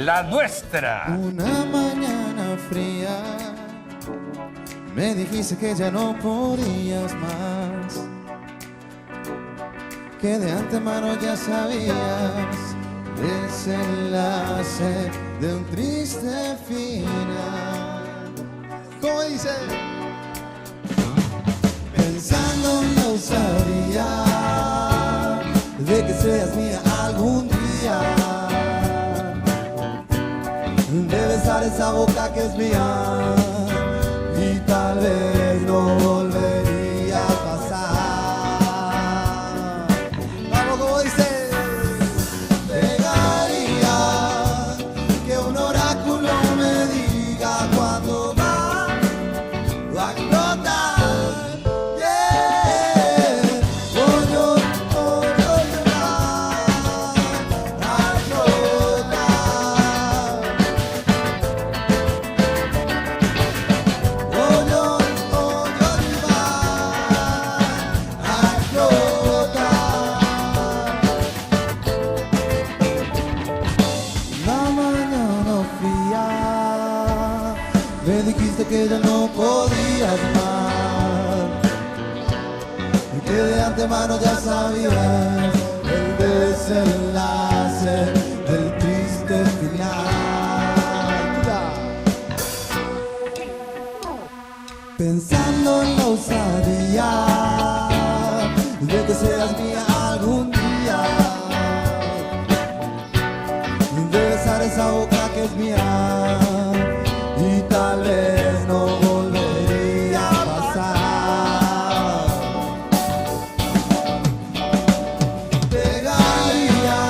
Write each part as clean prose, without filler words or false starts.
la nuestra. Una mañana fría me dijiste que ya no podías más, que de antemano ya sabías el desenlace de un triste final. ¿Cómo dice? Pensando en la osadía de que seas mía algún día, de besar esa boca que es mía y tal vez no volvería a pasar. Vamos, como dice, pegaría que un oráculo me diga cuándo va a explotar. Yeah. Voy a explotar. Me dijiste que ya no podías más, y que de antemano ya sabías el desenlace del triste final. Pensando en la osadía de que seas mía algún día, de besar esa boca que es mía y tal vez no volvería a pasar. Pegaría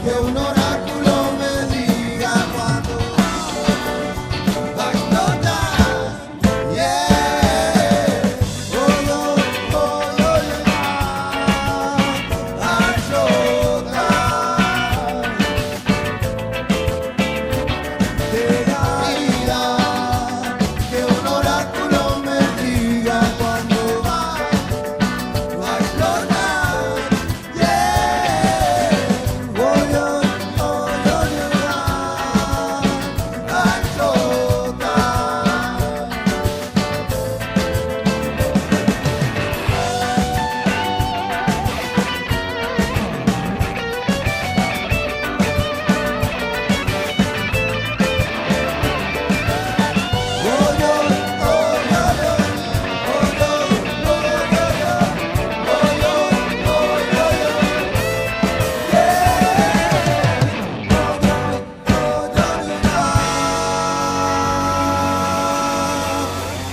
que un oráculo me diga cuándo va a explotar. Yeah. Voy a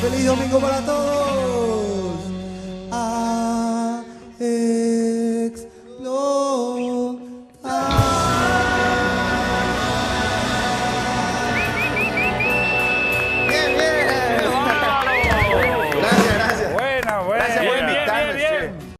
¡Feliz domingo para todos! A explotar.